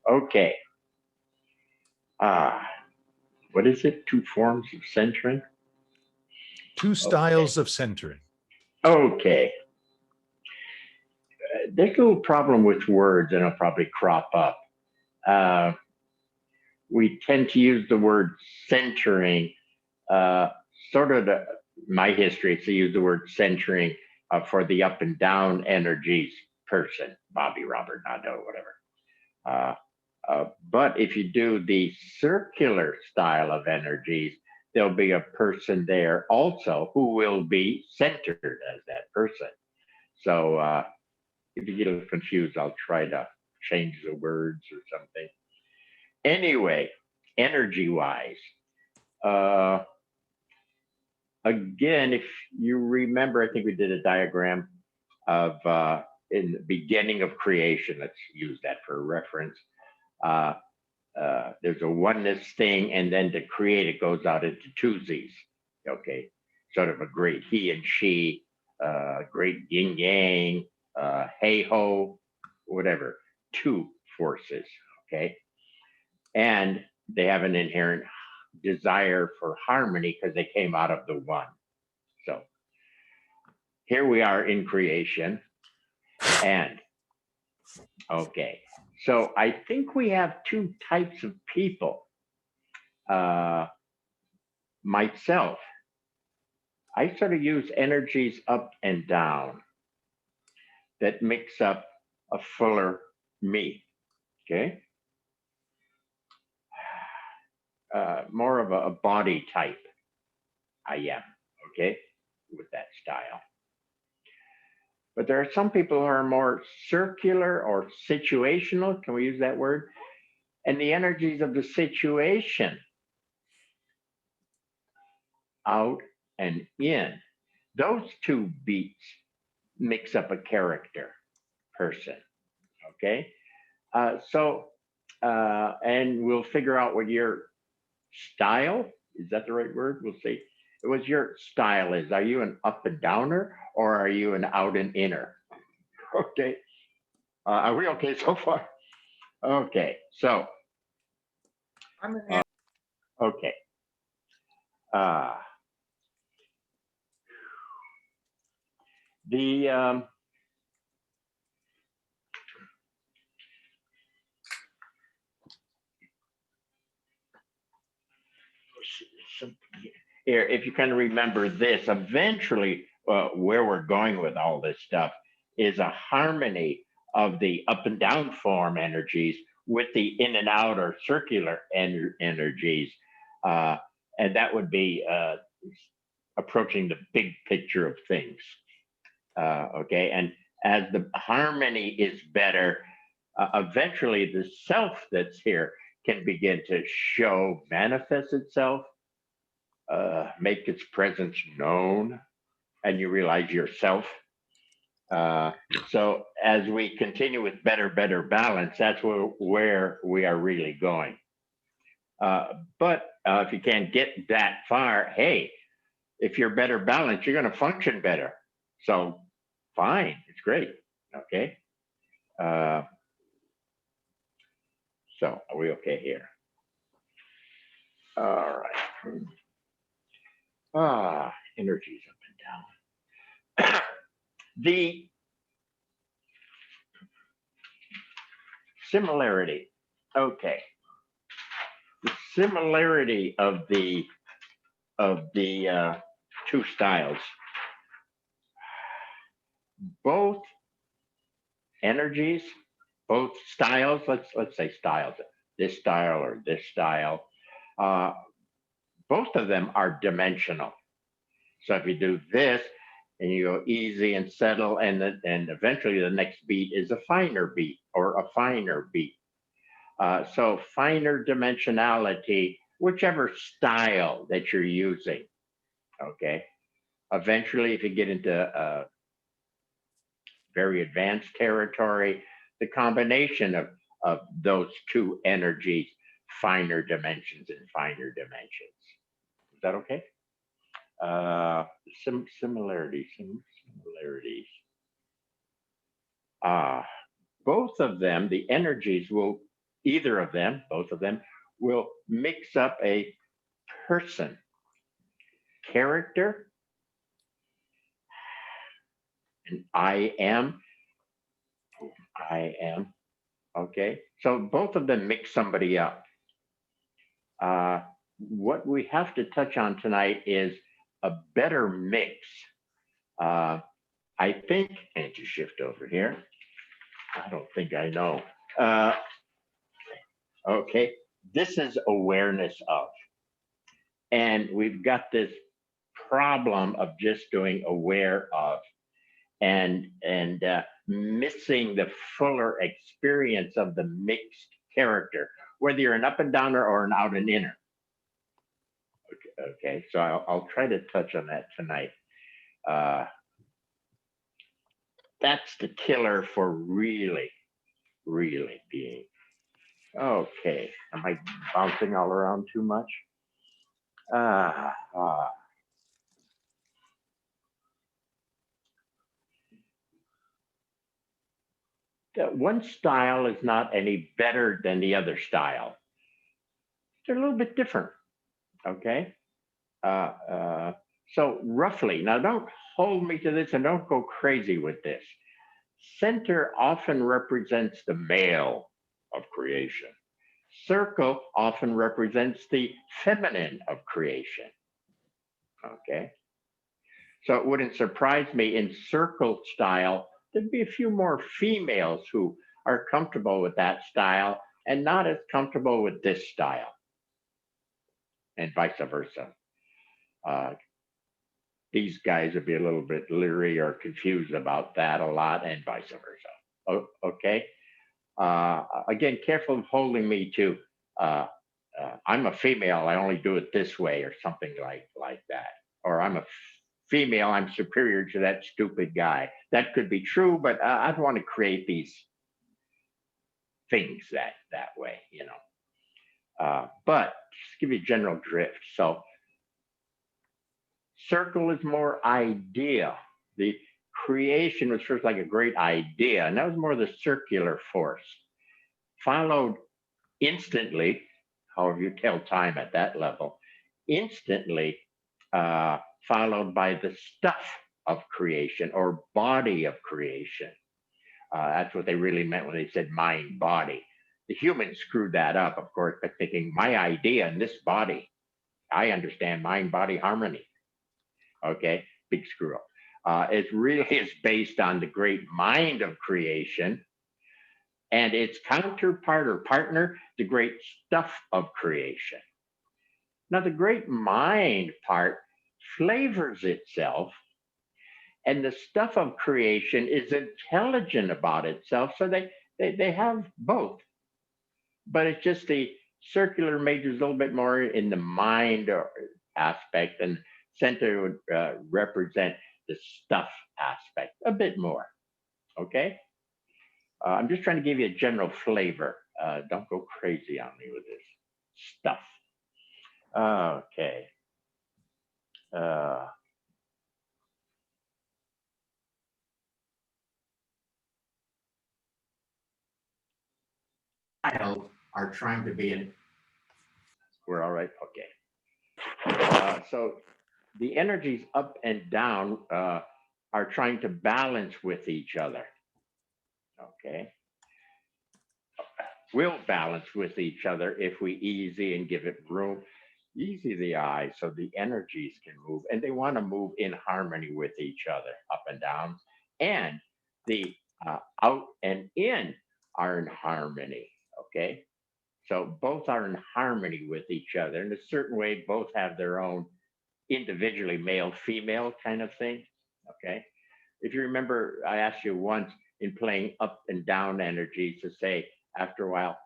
Okay. Ah, what is it? Two forms of centering? Two Okay. styles of centering. Okay. There's a little problem with words, and it'll probably crop up. Uh, we tend to use the word centering, uh, sort of my history is to use the word centering for the up and down energies person, Bobby, Robert, Nadeau, whatever. Uh, but if you do the circular style of energies, there'll be a person there also who will be centered as that person. So if you get a little confused, I'll try to change the words or something. Anyway, energy wise, uh, again, if you remember, I think we did a diagram of in the beginning of creation. Let's use that for a reference. Uh, there's a oneness thing, and then to create it goes out into twosies. Okay, sort of a great he and she, great yin yang, hey ho, whatever. Two forces. Okay, and they have an inherent desire for harmony because they came out of the one. So here we are in creation, and okay. So I think we have two types of people. Uh, Myself, I sort of use energies up and down that makes up a fuller me. Okay. More of a body type I am. Okay. With that style. But there are some people who are more circular or situational. Can we use that word? And the energies of the situation out and in, those two beats mix up a character person. Okay. And we'll figure out what your style is. That the right word? We'll see. What your style is. Are you an up and downer or are you an out and inner? Okay. Are we okay so far? Okay. So, I'm an okay. Uh, the here, if you kind of remember this, eventually, where we're going with all this stuff is a harmony of the up and down form energies with the in and out or circular energies. Uh, and that would be approaching the big picture of things. Okay. And as the harmony is better, eventually the self that's here can begin to show, manifest itself, make its presence known, and you realize yourself. Uh, so as we continue with better balance, that's where we are really going. But if you can't get that far, hey, if you're better balanced, you're going to function better. So fine, it's great. Okay. Uh, so are we okay here? All right. Energies up and down. The similarity. Okay. The similarity of the two styles. Both energies, both styles. Let's say styles. This style or this style. Uh, both of them are dimensional. So if you do this and you go easy and settle, and eventually the next beat is a finer beat or a finer beat. So finer dimensionality, whichever style that you're using. Okay. Eventually, if you get into very advanced territory, the combination of those two energies, finer dimensions and finer dimensions. Is that okay? Similarities. Uh, Both of them, the energies will either of them, both of them, will mix up a person, character, and I am, okay? So both of them mix somebody up. Uh, what we have to touch on tonight is a better mix. Uh, I think, I need to shift over here. I don't think I know. Uh, okay, this is awareness of. And we've got this problem of just doing aware of and missing the fuller experience of the mixed character, whether you're an up and downer or an out and inner. Okay, so I'll try to touch on that tonight. That's the killer for really, really being. Okay, am I bouncing all around too much? One style is not any better than the other style. They're a little bit different, okay? So roughly, now don't hold me to this and don't go crazy with this. Center often represents the male of creation. Circle often represents the feminine of creation, okay? So it wouldn't surprise me in circle style, there'd be a few more females who are comfortable with that style and not as comfortable with this style, and vice versa. These guys would be a little bit leery or confused about that a lot, and vice versa. Okay. Again, careful of holding me to I'm a female, I only do it this way, or something like that. Or I'm a female, I'm superior to that stupid guy. That could be true, but I don't want to create these things that way, you know. But just give you a general drift. So circle is more idea. The creation was first like a great idea, and that was more the circular force, followed instantly, however you tell time at that level, instantly followed by the stuff of creation or body of creation. That's what they really meant when they said mind body. The humans screwed that up, of course, by thinking my idea in this body. I understand mind body harmony. Okay, big screw up. It really is based on the great mind of creation and its counterpart or partner, the great stuff of creation. Now, the great mind part flavors itself, and the stuff of creation is intelligent about itself. So they have both, but it's just the circular major is a little bit more in the mind or aspect, and center would represent the stuff aspect a bit more. Okay. I'm just trying to give you a general flavor. Don't go crazy on me with this stuff. Okay. Are trying to be in. We're all right. Okay. So the energies up and down are trying to balance with each other. Okay. We'll balance with each other if we easy and give it room. Easy the eye so the energies can move, and they want to move in harmony with each other, up and down, and the out and in are in harmony. Okay, so both are in harmony with each other in a certain way. Both have their own individually male female kind of thing. Okay, if you remember, I asked you once in playing up and down energies to say after a while,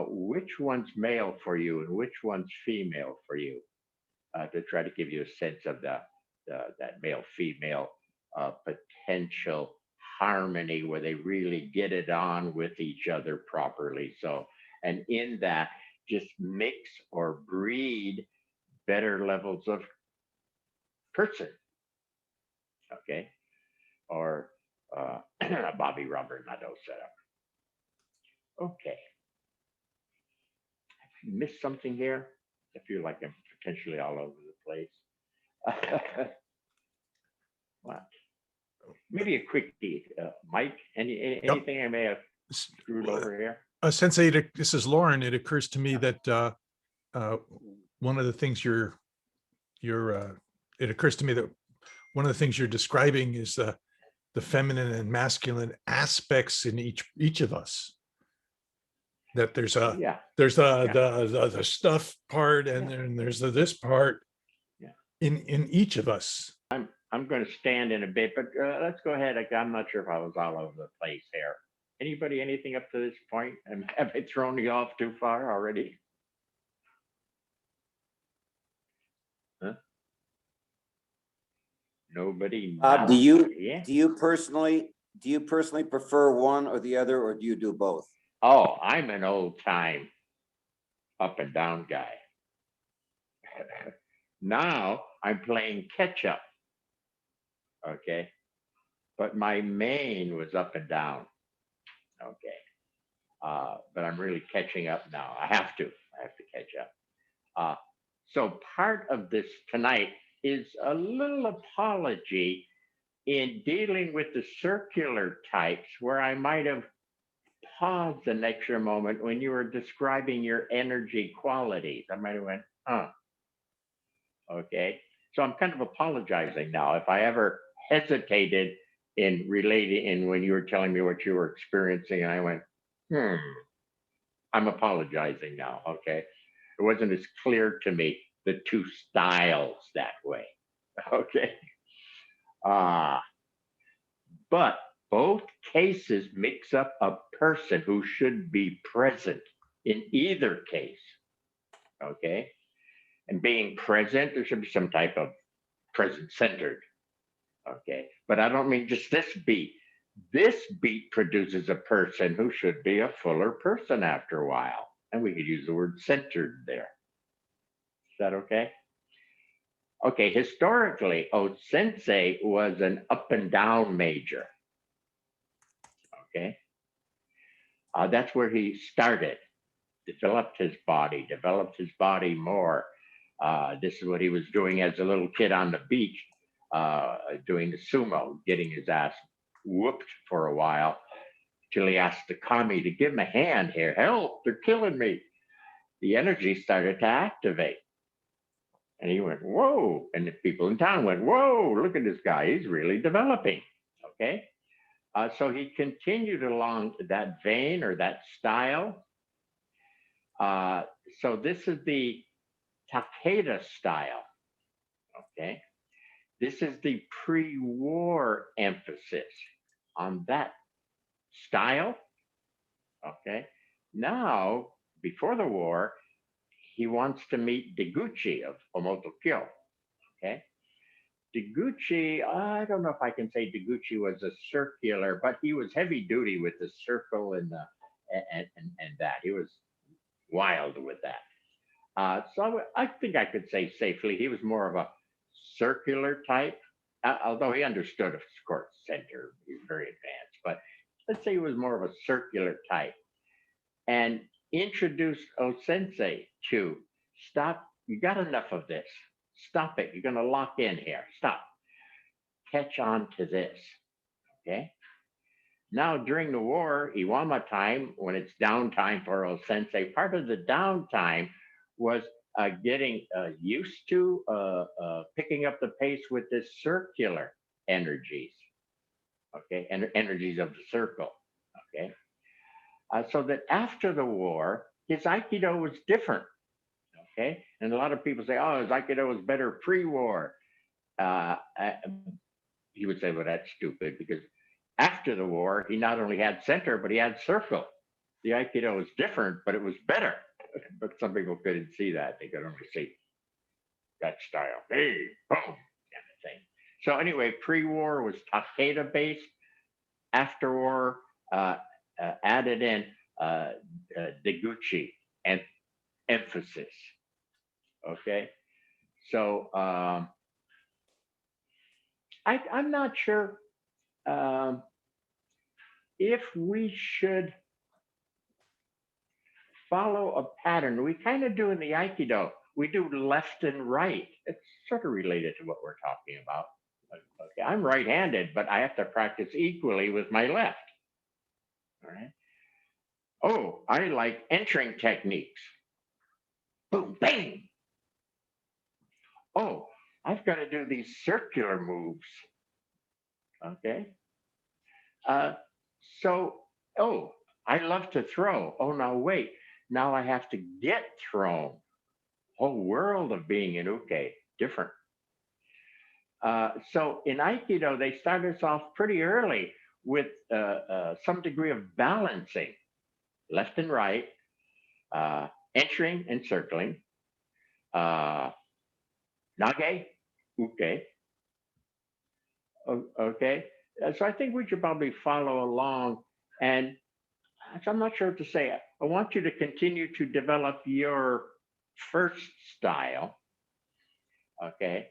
which one's male for you and which one's female for you, to try to give you a sense of that male female potential harmony where they really get it on with each other properly. So, and in that, just mix or breed better levels of person. Okay, or a Bobby Robert Nadeau setup. Okay. missed something here? I feel like I'm potentially all over the place. What? Maybe a quickie, Mike. Anything I may have screwed over here? Sensei, this is Lauren. It occurs to me that one of the things it occurs to me that one of the things you're describing is the feminine and masculine aspects in each of us. That there's Yeah. the stuff part, and then there's this part. Yeah. In each of us. I'm going to stand in a bit, but let's go ahead. I'm not sure if I was all over the place here. Anybody, anything up to this point? And have I thrown you off too far already? Huh? Nobody. Do you Yeah. do you personally prefer one or the other, or do you do both? Oh, I'm an old time up and down guy. Now I'm playing catch up. Okay. But my main was up and down. Okay. But I'm really catching up now. I have to catch up. So part of this tonight is a little apology in dealing with the circular types where I might have paused an extra moment when you were describing your energy qualities. I might have went, huh. Okay. So I'm kind of apologizing now. If I ever hesitated in relating, and when you were telling me what you were experiencing, and I went, I'm apologizing now. Okay. It wasn't as clear to me, the two styles that way. Okay. But both cases mix up a person who should be present in either case. Okay. And being present, there should be some type of present centered. Okay. But I don't mean just this beat. This beat produces a person who should be a fuller person after a while. And we could use the word centered there. Is that okay? Okay, historically, OSensei was an up and down major. Okay. That's where he started, developed his body more. This is what he was doing as a little kid on the beach, doing the sumo, getting his ass whooped for a while till he asked the kami to give him a hand here. Help, they're killing me. The energy started to activate. And he went, whoa. And the people in town went, whoa, look at this guy. He's really developing. Okay. So he continued along that vein or that style. So this is the Takeda style. Okay. This is the pre-war emphasis on that style. Okay. Now, before the war, he wants to meet Deguchi of Omoto Kyo. Okay. Deguchi, I don't know if I can say Deguchi was a circular, but he was heavy duty with the circle and that. He was wild with that. So I think I could say safely he was more of a circular type, although he understood, of course, center. He was very advanced, but let's say he was more of a circular type. And introduced OSensei to stop. You got enough of this. Stop it. You're going to lock in here. Stop. Catch on to this. Okay. Now, during the war, Iwama time, when it's downtime for OSensei, part of the downtime was getting used to picking up the pace with this circular energies. Okay. And energies of the circle. Okay. So that after the war, his Aikido was different. Okay. And a lot of people say, oh, his Aikido was better pre-war. He would say, well, that's stupid, because after the war, he not only had center, but he had circle. The Aikido was different, but it was better. But some people couldn't see that. They could only see that style. Hey, boom, kind of thing. So anyway, pre-war was Takeda based. After war, added in Deguchi and emphasis. Okay. So I'm not sure if we should follow a pattern. We kind of do in the Aikido. We do left and right. It's sort of related to what we're talking about. Okay, I'm right-handed, but I have to practice equally with my left. All right. Oh, I like entering techniques. Boom, bang. Oh, I've got to do these circular moves. Okay. So, oh, I love to throw. Oh, now wait. Now I have to get thrown. Whole world of being in uke, different. So in Aikido, they start us off pretty early with some degree of balancing, left and right, entering and circling, nage, uke. Okay, so I think we should probably follow along. And so I'm not sure what to say. I want you to continue to develop your first style. Okay.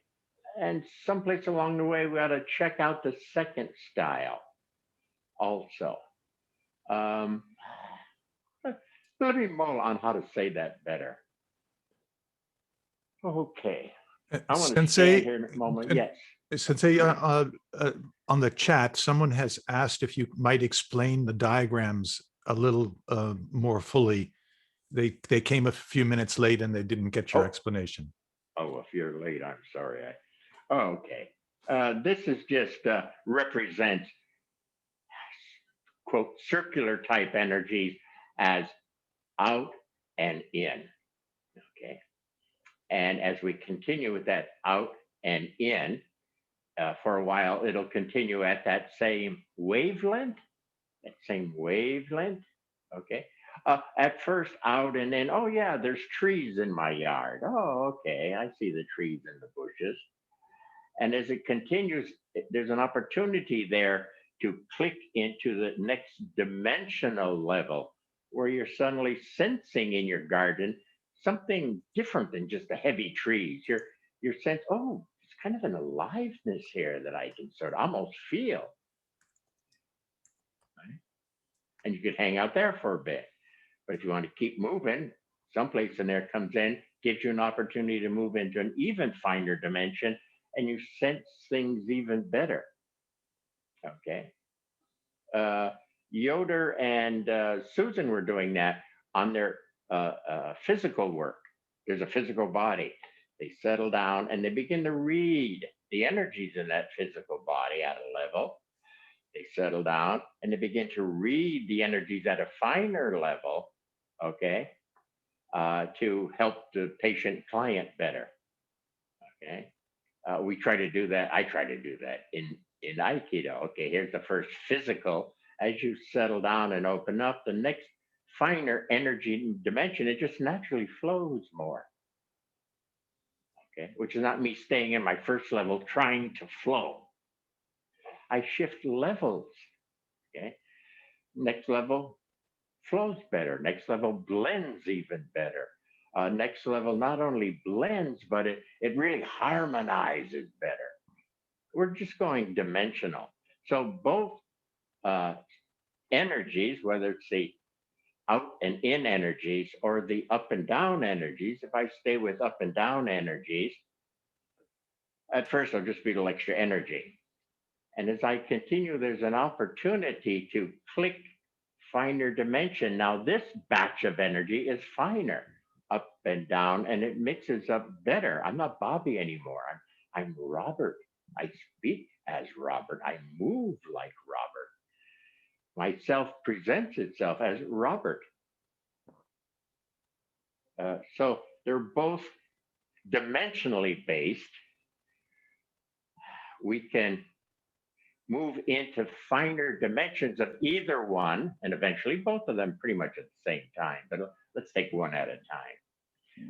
And someplace along the way, we ought to check out the second style also. Let me mull on how to say that better. Okay. I want to stand Sensei, here in a moment. and- Yes. Sensei, on the chat, someone has asked if you might explain the diagrams a little more fully. They came a few minutes late and they didn't get your Oh. explanation. Oh, if you're late, I'm sorry. Okay. This is just represents, quote, circular type energies as out and in. Okay. And as we continue with that out and in, for a while, it'll continue at that same wavelength, Okay. At first, out and in, oh, yeah, there's trees in my yard. Oh, okay. I see the trees in the bushes. And as it continues, there's an opportunity there to click into the next dimensional level where you're suddenly sensing in your garden something different than just the heavy trees. You're sense, oh, it's kind of an aliveness here that I can sort of almost feel. Right? And you could hang out there for a bit. But if you want to keep moving, someplace in there comes in, gives you an opportunity to move into an even finer dimension, and you sense things even better. Okay. Yoder and Susan were doing that on their physical work. There's a physical body. They settle down and they begin to read the energies in that physical body at a level. They settle down and they begin to read the energies at a finer level, okay, to help the patient client better. Okay. We try to do that. I try to do that in Aikido. Okay, here's the first physical. As you settle down and open up, the next finer energy dimension, it just naturally flows more. Okay, which is not me staying in my first level trying to flow. I shift levels. Okay, next level flows better. Next level blends even better. Next level not only blends, but it really harmonizes better. We're just going dimensional. So both energies, whether it's the out and in energies or the up and down energies, if I stay with up and down energies, at first I'll just be the extra energy. And as I continue, there's an opportunity to click finer dimension. Now this batch of energy is finer, up and down, and it mixes up better. I'm not Bobby anymore. I'm Robert. I speak as Robert. I move like Robert. Myself presents itself as Robert. So they're both dimensionally based. We can move into finer dimensions of either one, and eventually both of them pretty much at the same time, but let's take one at a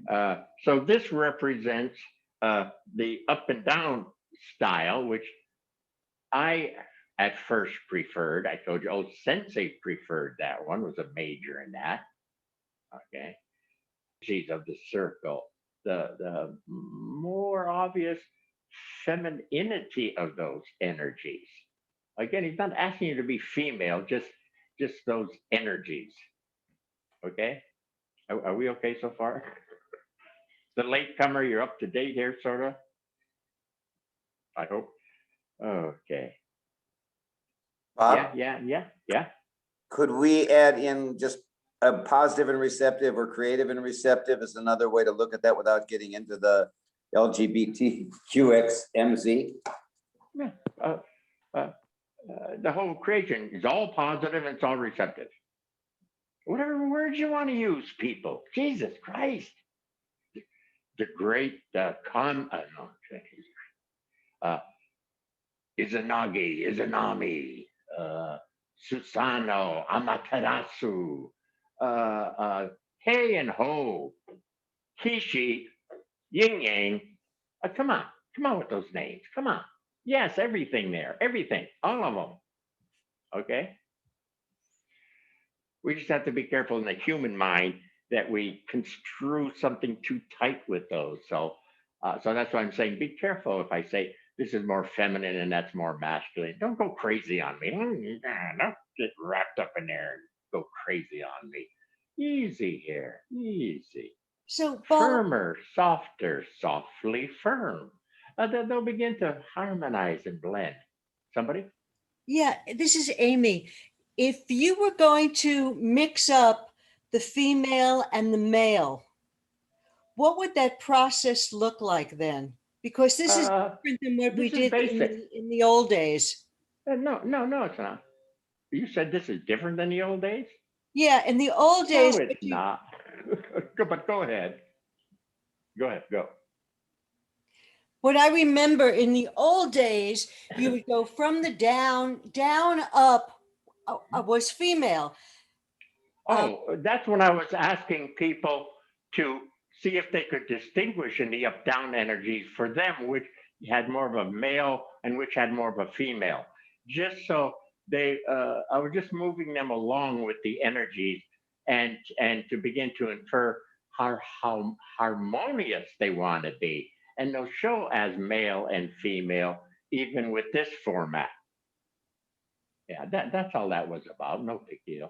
time. So this represents the up and down style, which I at first preferred. I told you, OSensei preferred that one, was a major in that. Okay. Of the circle, the more obvious femininity of those energies. Again, he's not asking you to be female, just those energies. Okay. Are we okay so far? The latecomer, you're up to date here, sort of. I hope. Okay. Bob, Yeah. could we add in just a positive and receptive or creative and receptive is another way to look at that without getting into the LGBTQXMZ? Yeah. The whole creation is all positive and it's all receptive. Whatever words you want to use, people. Jesus Christ. The great Izanagi, Izanami, Susano, Amaterasu, Hey and Ho, Kishi, Yin Yang. Come on with those names. Come on. Yes, everything there, everything, all of them. Okay. We just have to be careful in the human mind that we construe something too tight with those. So that's why I'm saying be careful if I say this is more feminine and that's more masculine. Don't go crazy on me. Don't get wrapped up in there and go crazy on me. Easy here, easy. So, Bob, Firmer, softer, softly firm. They'll begin to harmonize and blend. Somebody? yeah, this is Amy. If you were going to mix up the female and the male, what would that process look like then? Because this is different than what we This is did basic. in the old days. No, it's not. You said this is different than the old days? Yeah, in the old days, No, it's not. But go ahead. Go. what I remember in the old days, you would go from the down up was female. Oh, that's when I was asking people to see if they could distinguish in the up down energies for them, which had more of a male and which had more of a female. Just so I was just moving them along with the energies and to begin to infer how harmonious they want to be. And they'll show as male and female, even with this format. Yeah, that's all that was about. No big deal.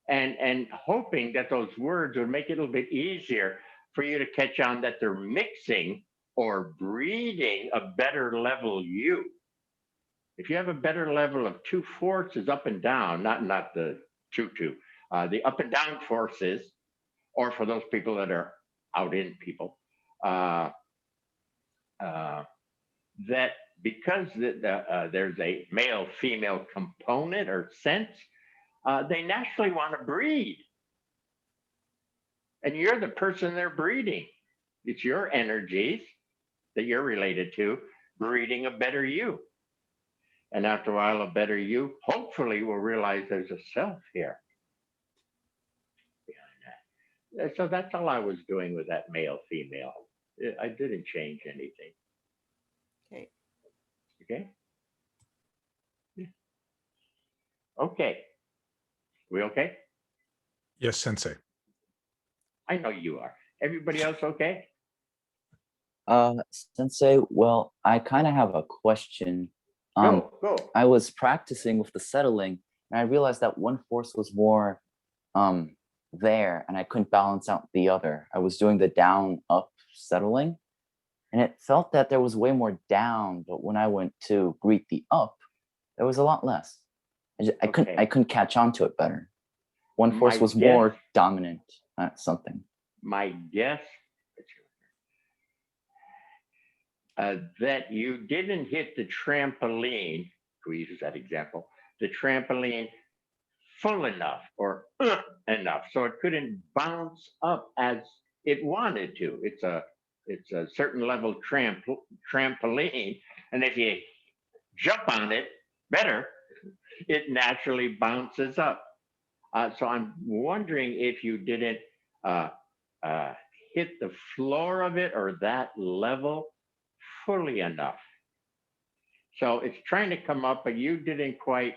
And hoping that those words would make it a little bit easier for you to catch on that they're mixing or breeding a better level you. If you have a better level of two forces up and down, not the two, the up and down forces, or for those people that are out in people, that because there's a male female component or sense, they naturally want to breed. And you're the person they're breeding. It's your energies that you're related to breeding a better you. And after a while, a better you hopefully will realize there's a self here behind that. So that's all I was doing with that male female. I didn't change anything. Okay. Okay. Yeah. Okay. We okay? Yes, Sensei. I know you are. Everybody else okay? Sensei, well, I kind of have a question. Go. I was practicing with the settling, and I realized that one force was more there, and I couldn't balance out the other. I was doing the down up settling, and it felt that there was way more down, but when I went to greet the up, there was a lot less. I couldn't catch on to it better. One force was more dominant at something. My guess that you didn't hit the trampoline, we use that example, the trampoline full enough or enough so it couldn't bounce up as it wanted to. It's a certain level trampoline, and if you jump on it better, it naturally bounces up. So I'm wondering if you didn't hit the floor of it or that level fully enough. So it's trying to come up, but you didn't quite.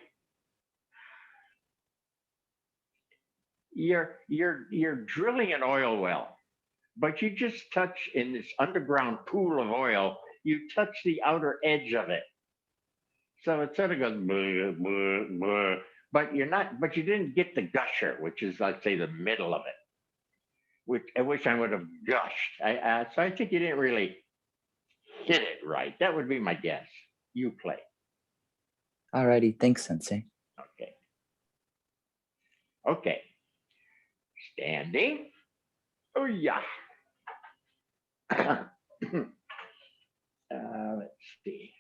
You're drilling an oil well, but you just touch in this underground pool of oil, you touch the outer edge of it. So it sort of goes blah, blah, blah, but you didn't get the gusher, which is, let's say, the middle of it. which I wish I would have gushed. So I think you didn't really hit it right. That would be my guess. You play. Alrighty, thanks, Sensei. Okay. Okay. Standing. Oh, yeah. Let's see.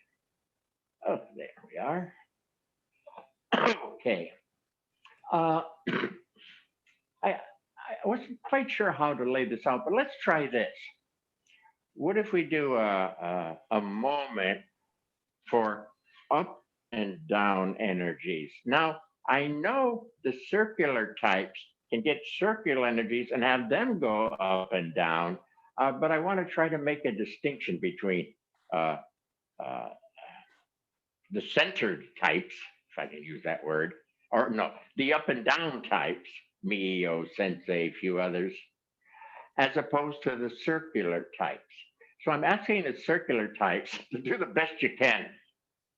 Oh, there we are. Okay. I wasn't quite sure how to lay this out, but let's try this. What if we do a moment for up and down energies? Now, I know the circular types can get circular energies and have them go up and down, but I want to try to make a distinction between uh, uh, the centered types, if I can use that word, or no, the up and down types, me, OSensei, a few others, as opposed to the circular types. So I'm asking the circular types to do the best you can,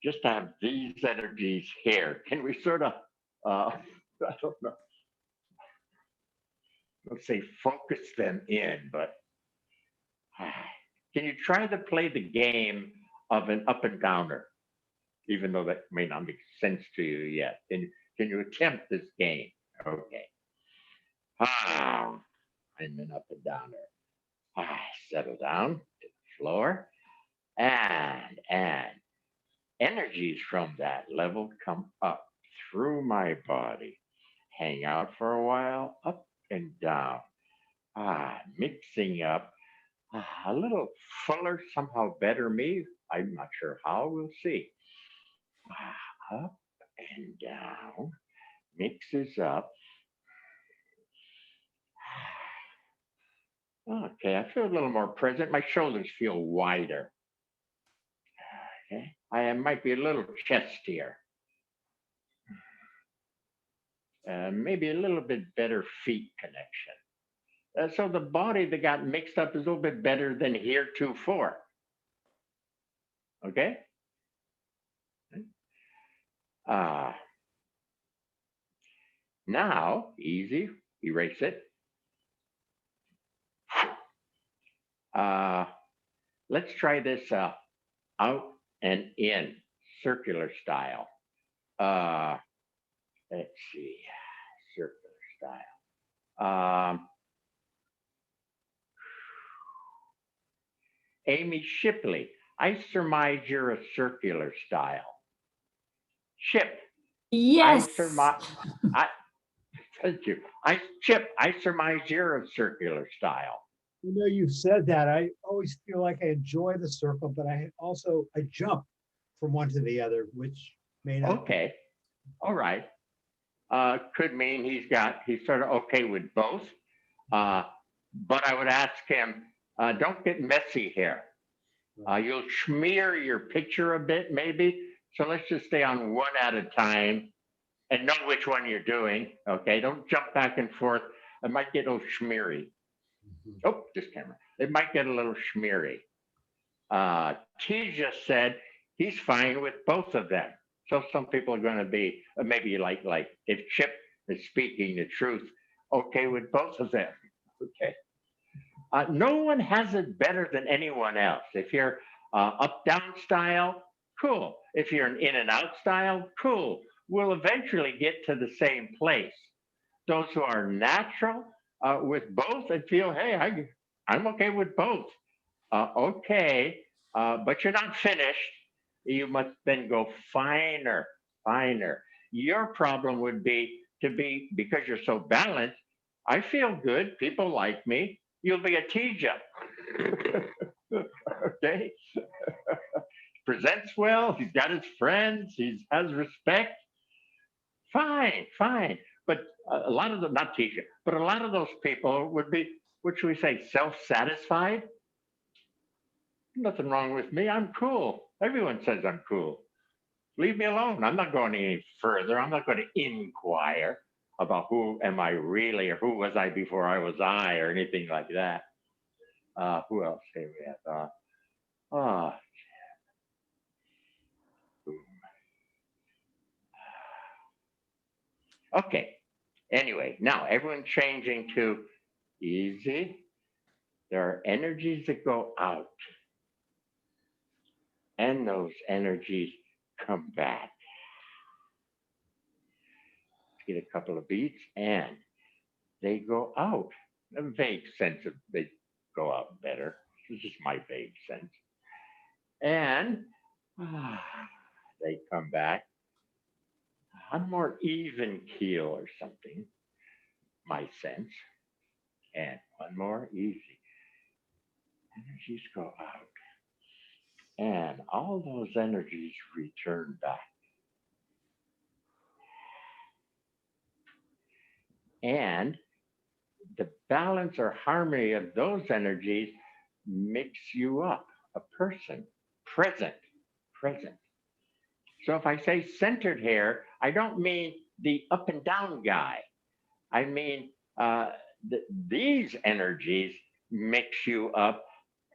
just to have these energies here. Can we sort of, I don't know, let's say focus them in, but can you try to play the game of an up and downer, even though that may not make sense to you yet? Can you attempt this game? Okay. I'm an up and downer. Settle down to the floor, and energies from that level come up through my body, hang out for a while, up and down, mixing up a little fuller, somehow better me. I'm not sure how, we'll see. Up and down, mixes up. Okay, I feel a little more present. My shoulders feel wider. Okay, I might be a little chestier. Maybe a little bit better feet connection. So the body that got mixed up is a little bit better than heretofore. Okay? Now, easy, erase it. Let's try this out and in, circular style. Let's see, circular style. Amy Shipley, I surmise you're a circular style. Chip. Yes. Thank you. Chip, I surmise you're a circular style. You know, you've said that. I always feel like I enjoy the circle, but I jump from one to the other, which may not. Okay. All right. Could mean he's sort of okay with both. But I would ask him, don't get messy here. You'll smear your picture a bit, maybe. So let's just stay on one at a time and know which one you're doing. Okay. Don't jump back and forth. It might get a little smeary. Oh, this camera. It might get a little smeary. T just said he's fine with both of them. So some people are going to be maybe like if Chip is speaking the truth, okay with both of them. Okay. No one has it better than anyone else. If you're up-down style, cool. If you're an in and out style, cool. We'll eventually get to the same place. Those who are natural with both and feel, hey, I'm okay with both. Okay, but you're not finished. You must then go finer, finer. Your problem would be because you're so balanced, I feel good, people like me, you'll be a teacher. Okay? Presents well, he's got his friends, he has respect. Fine, fine. But a lot of them, not teacher, but a lot of those people would be, what should we say, self-satisfied? Nothing wrong with me. I'm cool. Everyone says I'm cool. Leave me alone. I'm not going any further. I'm not going to inquire about who am I really or who was I before I was I or anything like that. Who else here we have? Okay. Anyway, now everyone changing to easy. There are energies that go out, and those energies come back. Get a couple of beats, and they go out. A vague sense of they go out better. This is my vague sense. And they come back on a more even keel or something, my sense. And one more easy. Energies go out. And all those energies return back. And the balance or harmony of those energies makes you up a person, present. So if I say centered here, I don't mean the up and down guy. I mean these energies mix you up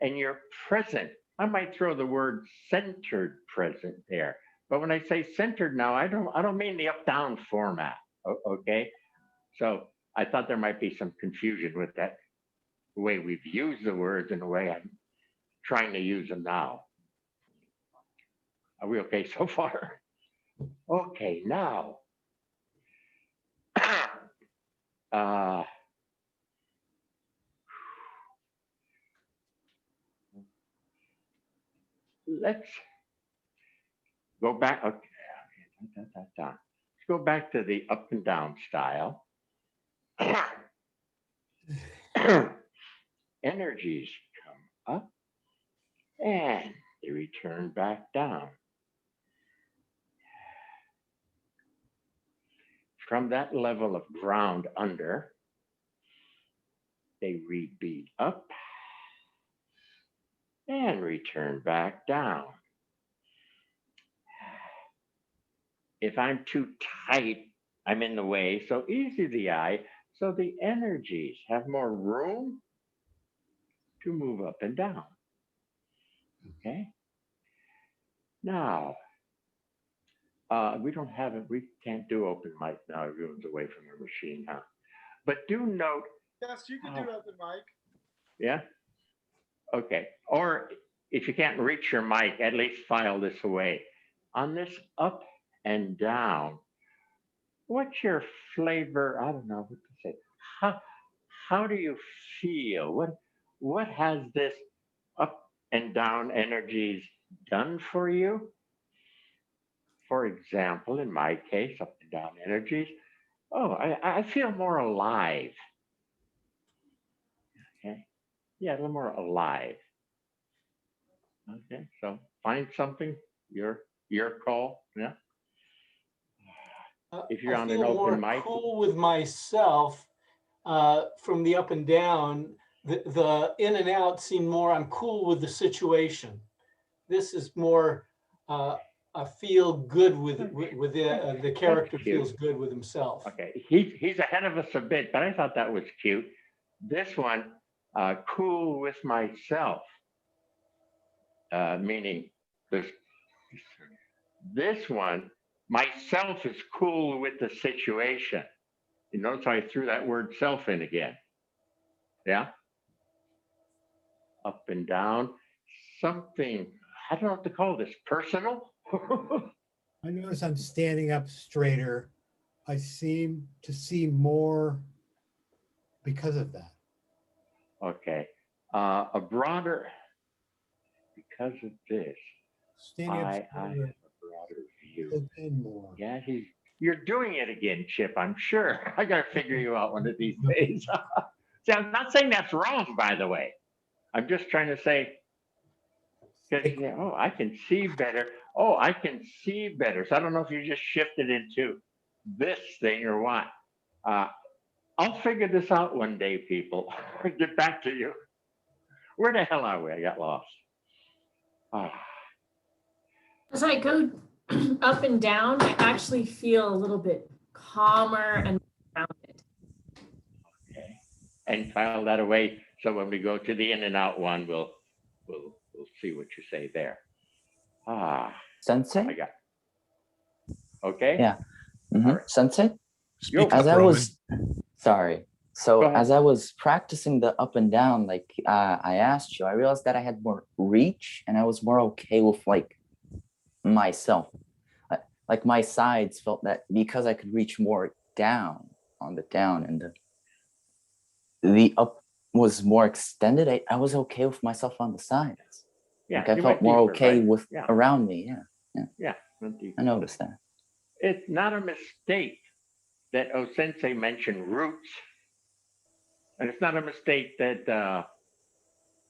and you're present. I might throw the word centered present there, but when I say centered now, I don't mean the up down format. Okay, so I thought there might be some confusion with that, the way we've used the words and the way I'm trying to use them now. Are we okay so far? Okay, now. Let's go back. Okay. Let's go back to the up and down style. Energies come up and they return back down. From that level of ground under, they rebeat up and return back down. If I'm too tight, I'm in the way, so easy the eye, so the energies have more room to move up and down. Okay? Now, we can't do open mic now, everyone's away from the machine, huh? But do note. Yes, you can do open mic. Yeah? Okay, or if you can't reach your mic, at least file this away. On this up and down, what's your flavor? I don't know what to say. How do you feel? What has this up and down energies done for you? For example, in my case, up and down energies, I feel more alive. Okay, yeah, a little more alive. Okay, so find something, your call, yeah. If you're on an open mic, cool with myself from the up and down. The in and out seem more. I'm cool with the situation. This is more. I feel good with the character feels good with himself. Okay, he's ahead of us a bit, but I thought that was cute. This one, cool with myself, meaning this one, myself is cool with the situation. You notice how I threw that word self in again. Yeah? Up and down, something, I don't know what to call this, personal? I notice I'm standing up straighter. I seem to see more because of that. Okay. A broader, because of this, Standing up I have straighter, a broader view. look in more. Yeah, you're doing it again, Chip, I'm sure. I got to figure you out one of these days. See, I'm not saying that's wrong, by the way. I'm just trying to say, I can see better. Oh, I can see better. So I don't know if you just shifted into this thing or what. I'll figure this out one day, people. Get back to you. Where the hell are we? I got lost. As I go up and down, I actually feel a little bit calmer and grounded. Okay. And file that away. So when we go to the in and out one, we'll see what you say there. Sensei? I got. Okay. Yeah. Mm-hmm. All right. Sensei? Speak As up, I Roman. was, sorry. So Go ahead. as I was practicing the up and down, like I asked you, I realized that I had more reach and I was more okay with like myself. Like my sides felt that because I could reach more down on the down and the up was more extended, I was okay with myself on the sides. Yeah, Like I you felt went more deeper, okay right? with Yeah. around me. Yeah, Yeah, went deeper. I noticed that. It's not a mistake that OSensei mentioned roots. And it's not a mistake that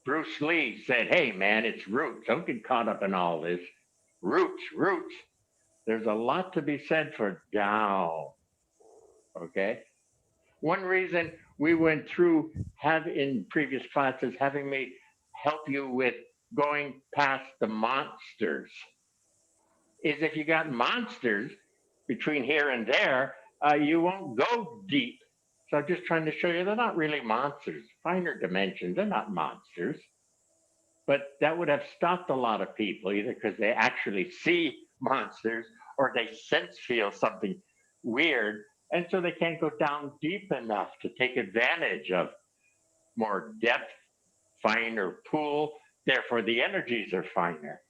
Bruce Lee said, hey, man, it's roots. Don't get caught up in all this. Roots, roots. There's a lot to be said for down. Okay. One reason we went through in previous classes having me help you with going past the monsters is if you got monsters between here and there, you won't go deep. So I'm just trying to show you they're not really monsters. Finer dimensions, they're not monsters. But that would have stopped a lot of people either because they actually see monsters or they sense feel something weird. And so they can't go down deep enough to take advantage of more depth, finer pool. Therefore, the energies are finer.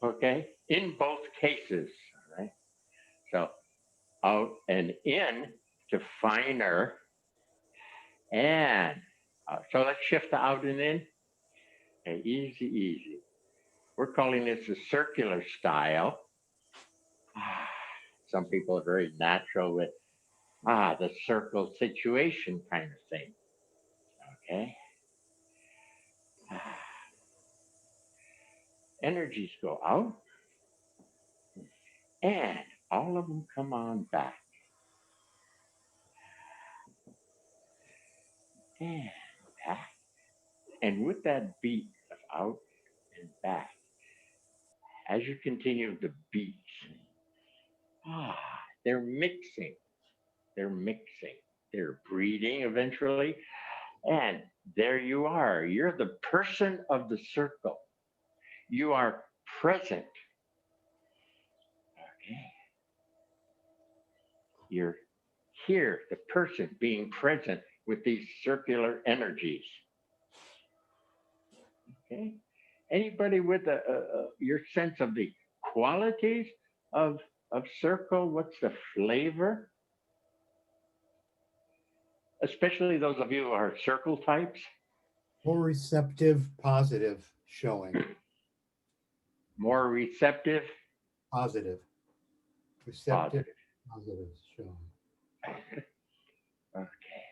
Okay, in both cases, all right? So out and in to finer and so let's shift to out and in. Okay, easy, easy. We're calling this a circular style. Some people are very natural with the circle situation kind of thing. Okay. Energies go out and all of them come on back. And back. And with that beat of out and back, as you continue the beats, they're mixing. They're mixing. They're breeding eventually. And there you are. You're the person of the circle. You are present. Okay. You're here, the person being present with these circular energies. Okay. Anybody with your sense of the qualities of circle? What's the flavor? Especially those of you who are circle types. More receptive, positive showing. More receptive. Positive. Receptive, positive showing. Okay.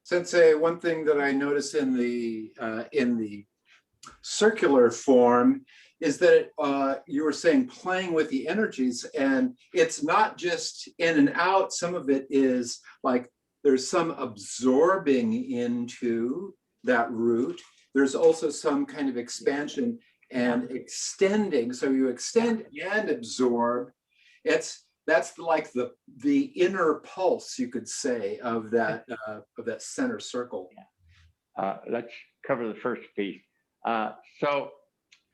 Sensei, one thing that I notice in the circular form is that you were saying playing with the energies, and it's not just in and out. Some of it is like there's some absorbing into that root. There's also some kind of expansion and extending. So you extend and absorb. That's like the inner pulse, you could say, of that center circle. Let's cover the first piece. So,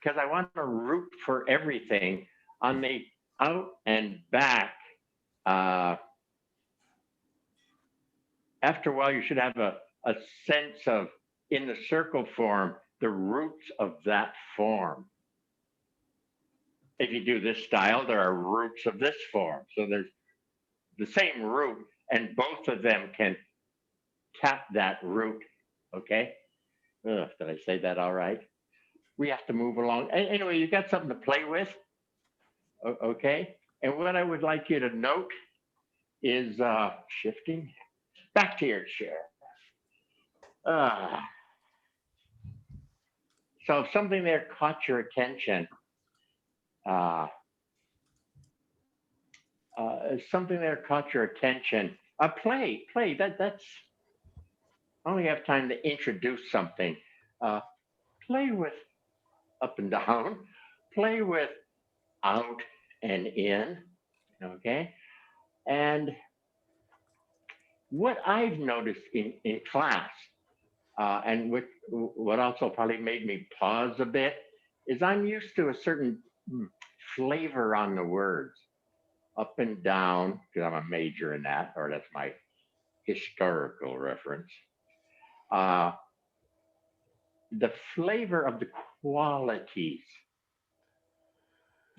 because I want to root for everything on the out and back. After a while, you should have a sense of, in the circle form, the roots of that form. If you do this style, there are roots of this form. So there's the same root, and both of them can tap that root. Okay? Ugh, did I say that all right? We have to move along. Anyway, you got something to play with. Okay? And what I would like you to note is shifting back to your chair. So if something there caught your attention, play. That's, I only have time to introduce something. Play with up and down, play with out and in, okay? And what I've noticed in class, and what also probably made me pause a bit, is I'm used to a certain flavor on the words, up and down, because I'm a major in that, or that's my historical reference. The flavor of the qualities,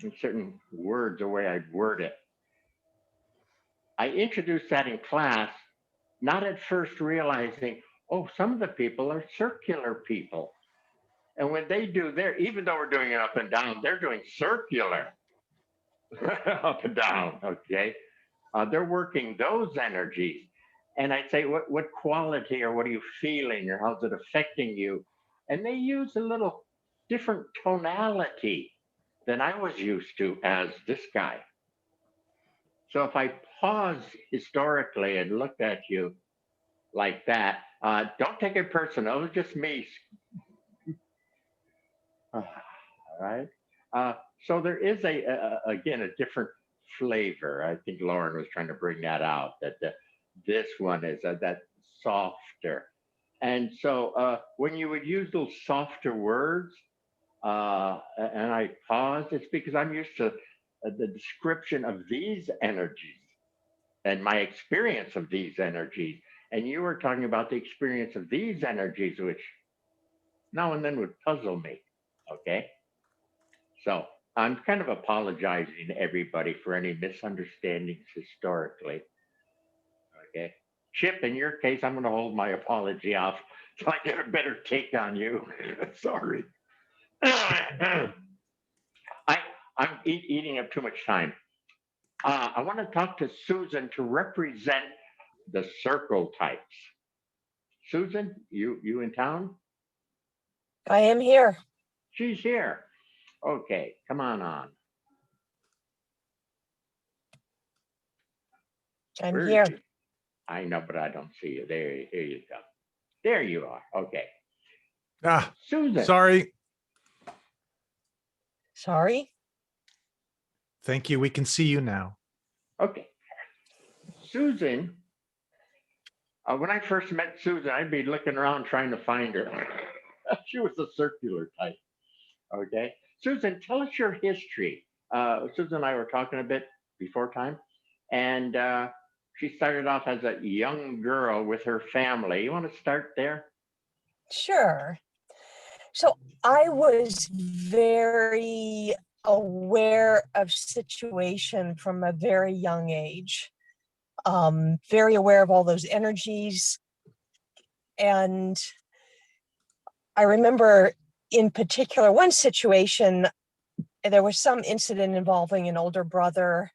in certain words, the way I word it. I introduced that in class, not at first realizing, oh, some of the people are circular people. And when they do their, even though we're doing it up and down, they're doing circular up and down, okay? They're working those energies. And I say, what quality or what are you feeling or how's it affecting you? And they use a little different tonality than I was used to as this guy. So if I pause historically and looked at you like that, don't take it personal, it's just me. All right. So there is again, a different flavor. I think Lauren was trying to bring that out, that this one is that softer. And so when you would use those softer words, and I pause, it's because I'm used to the description of these energies and my experience of these energies. And you were talking about the experience of these energies, which now and then would puzzle me. Okay. So I'm kind of apologizing to everybody for any misunderstandings historically. Okay. Chip, in your case, I'm going to hold my apology off so I get a better take on you. Sorry. I'm eating up too much time. I want to talk to Susan to represent the circle types. Susan, you in town? I am here. She's here. Okay, come on. I'm Where is here. she? I know, but I don't see you. Here you go. There you are. Okay. Susan. Sorry. Sorry. Thank you. We can see you now. Okay. Susan, when I first met Susan, I'd be looking around trying to find her. She was a circular type. Okay. Susan, tell us your history. Susan and I were talking a bit before time, and she started off as a young girl with her family. You want to start there? Sure. So I was very aware of situation from a very young age. Very aware of all those energies. And I remember in particular one situation, there was some incident involving an older brother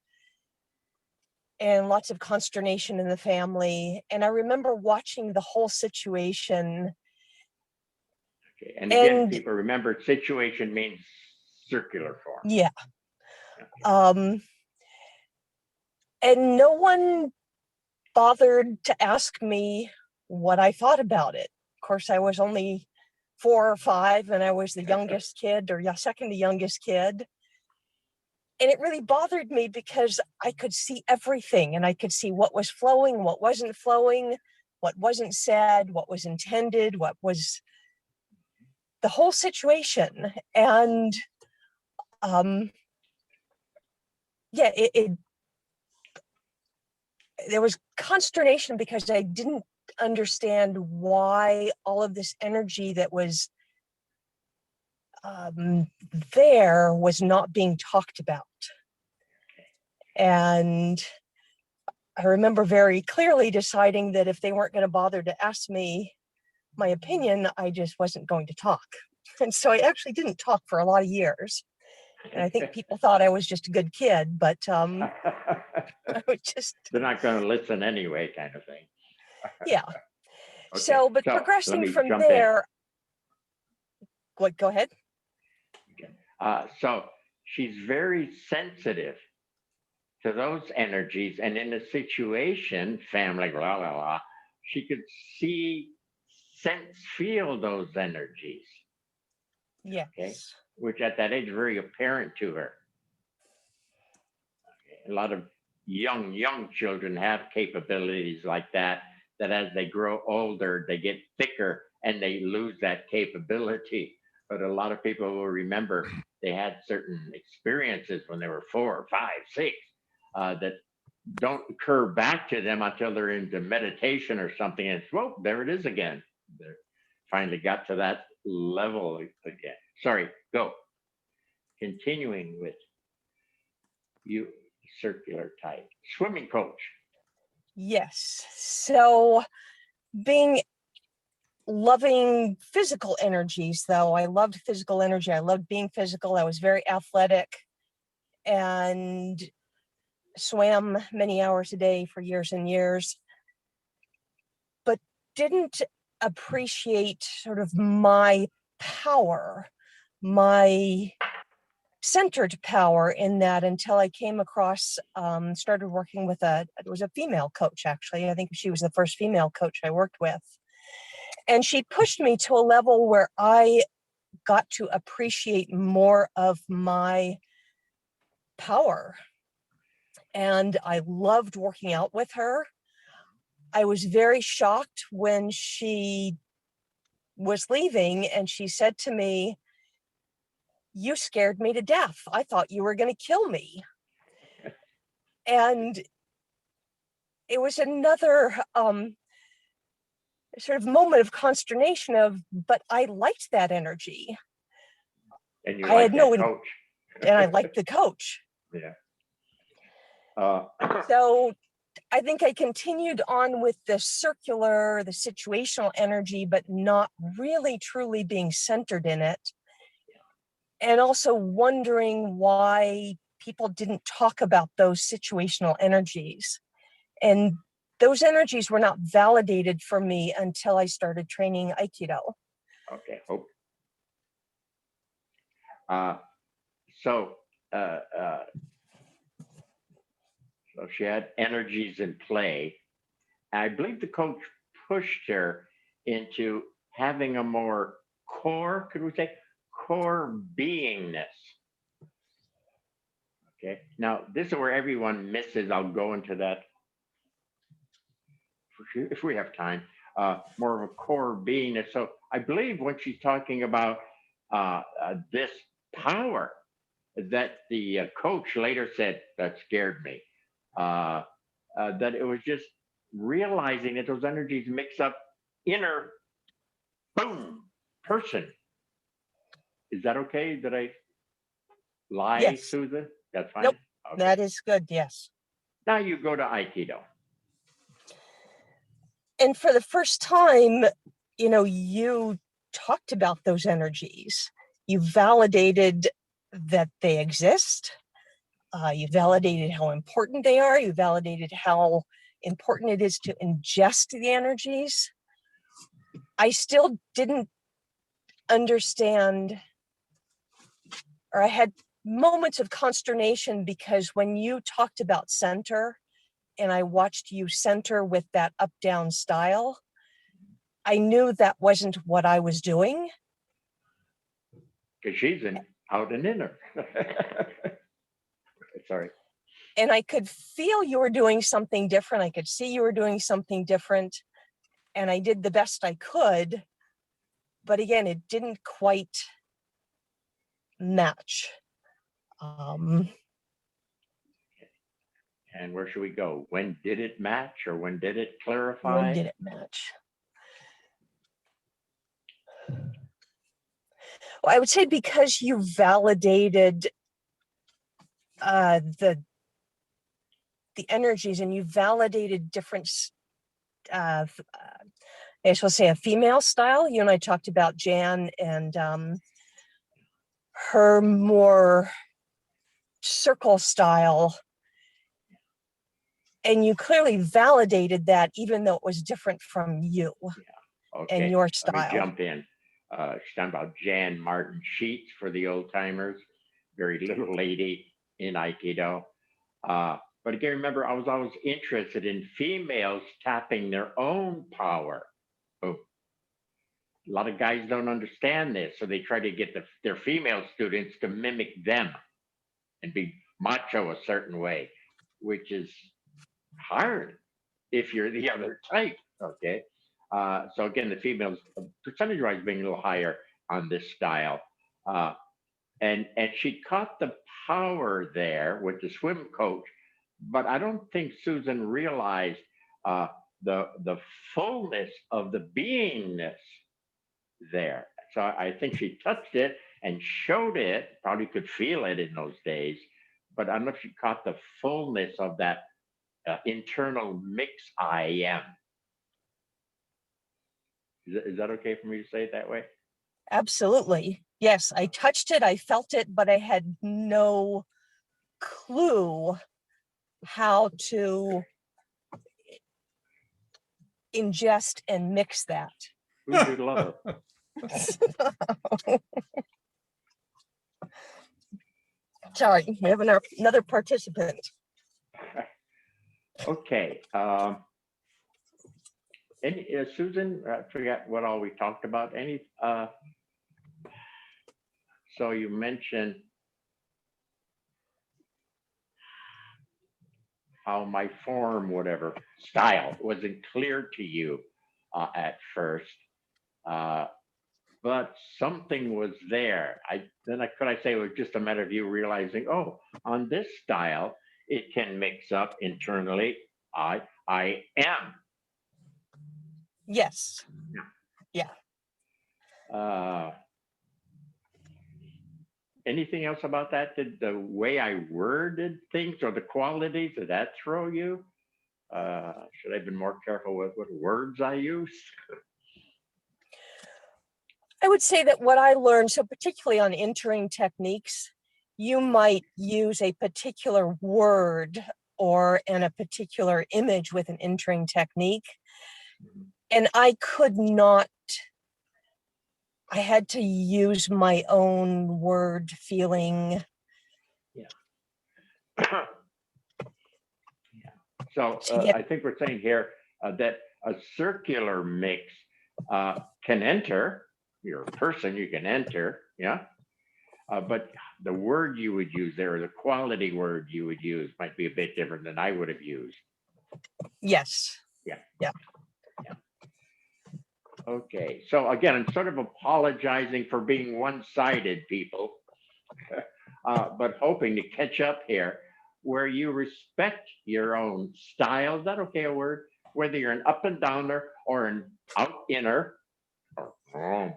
and lots of consternation in the family. And I remember watching the whole situation. Okay. And again, people remember situation means circular form. Yeah. Okay. And no one bothered to ask me what I thought about it. Of course, I was only 4 or 5 and I was the youngest kid or second to youngest kid. And it really bothered me because I could see everything and I could see what was flowing, what wasn't flowing, what wasn't said, what was intended, what was the whole situation. And there was consternation because I didn't understand why all of this energy that was there was not being talked about. And I remember very clearly deciding that if they weren't going to bother to ask me my opinion, I just wasn't going to talk. And so I actually didn't talk for a lot of years. And I think people thought I was just a good kid, but I was just... They're not going to listen anyway, kind of thing. Yeah. Okay. So progressing from there... Go ahead. Okay. So she's very sensitive to those energies. And in a situation, family, blah, blah, blah, she could see, sense, feel those energies. Yes. Okay. Which at that age, very apparent to her. Okay. A lot of young children have capabilities like that as they grow older, they get thicker and they lose that capability. But a lot of people will remember they had certain experiences when they were 4 or 5, 6 that don't occur back to them until they're into meditation or something, and whoa, there it is again. They finally got to that level again. Sorry, go. Continuing with you, circular type. Swimming coach. Yes. So loving physical energies, though. I loved physical energy. I loved being physical. I was very athletic and swam many hours a day for years and years, but didn't appreciate sort of my power, my centered power in that until I came across, started working with it was a female coach, actually. I think she was the first female coach I worked with. And she pushed me to a level where I got to appreciate more of my power. And I loved working out with her. I was very shocked when she was leaving and she said to me, "You scared me to death. I thought you were going to kill me." And it was another sort of moment of consternation but I liked that energy. And you like that coach. And I liked the coach. Yeah. So I think I continued on with the situational energy, but not really truly being centered in it. And also wondering why people didn't talk about those situational energies. And those energies were not validated for me until I started training Aikido. Okay, hope. So she had energies in play. I believe the coach pushed her into having a more core, could we say, core beingness. Okay, now this is where everyone misses. I'll go into that if we have time. More of a core beingness. So I believe when she's talking about this power that the coach later said that scared me, that it was just realizing that those energies mix up inner boom person. Is that okay? Did I lie, Yes. Susan? That's fine. Nope. Okay. That is good. Yes. Now you go to Aikido. And for the first time, you talked about those energies. You validated that they exist. You validated how important they are. You validated how important it is to ingest the energies. I still didn't understand, or I had moments of consternation because when you talked about center and I watched you center with that up-down style, I knew that wasn't what I was doing. Because she's out and inner. Sorry. And I could feel you were doing something different. I could see you were doing something different. And I did the best I could. But again, it didn't quite match. And where should we go? When did it match, or when did it clarify? When did it match? Well, I would say because you validated the energies and you validated different, I shall say, a female style. You and I talked about Jan and her more circle style. And you clearly validated that, even though it was different from you. Yeah. Okay. And your style. Let me jump in. She's talking about Jan Martin Sheets for the old timers, very little lady in Aikido. But again, remember, I was always interested in females tapping their own power. Oh, a lot of guys don't understand this, so they try to get their female students to mimic them and be macho a certain way, which is hard if you're the other type. Okay. So again, the females percentage-wise being a little higher on this style. And she caught the power there with the swim coach but I don't think Susan realized the fullness of the beingness there. So I think she touched it and showed it, probably could feel it in those days, but I don't know if she caught the fullness of that internal mix I am. Is that okay for me to say it that way? Absolutely. Yes, I touched it, I felt it, but I had no clue how to ingest and mix that. You'd love it. Sorry, we have another participant. Okay. Any Susan, I forgot what all we talked about. Any so you mentioned how my form, whatever style, wasn't clear to you at first, but something was there. Could I say it was just a matter of you realizing, oh, on this style, it can mix up internally. I am. Yes. Yeah. Anything else about that? Did the way I worded things or the qualities, did that throw you? Should I have been more careful with what words I use? I would say that what I learned, so particularly on entering techniques, you might use a particular word or in a particular image with an entering technique. And I could not, I had to use my own word feeling. Yeah. So I think we're saying here that a circular mix can enter, you're a person, you can enter, yeah? But the word you would use there, or the quality word you would use might be a bit different than I would have used. Yes. Yeah. Yeah. Yeah. Okay, so again, I'm sort of apologizing for being one-sided, people, but hoping to catch up here, where you respect your own style. Is that okay, a word? Whether you're an up and downer or an out inner, or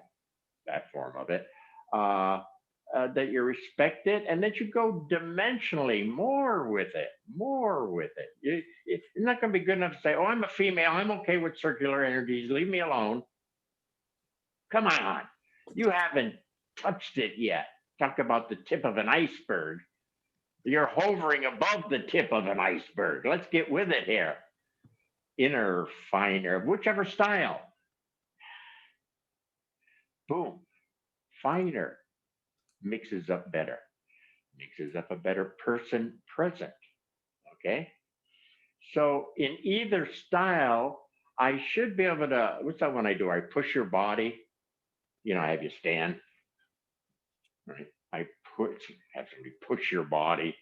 that form of it, that you respect it, and that you go dimensionally more with it, it's not going to be good enough to say, oh, I'm a female, I'm okay with circular energies, leave me alone. Come on, you haven't touched it yet. Talk about the tip of an iceberg. You're hovering above the tip of an iceberg. Let's get with it here. Inner, finer, whichever style. Boom, finer, mixes up better, mixes up a better person present, okay? So in either style, I should be able to, what's that one I do? I push your body, I have you stand, right? I have somebody push your body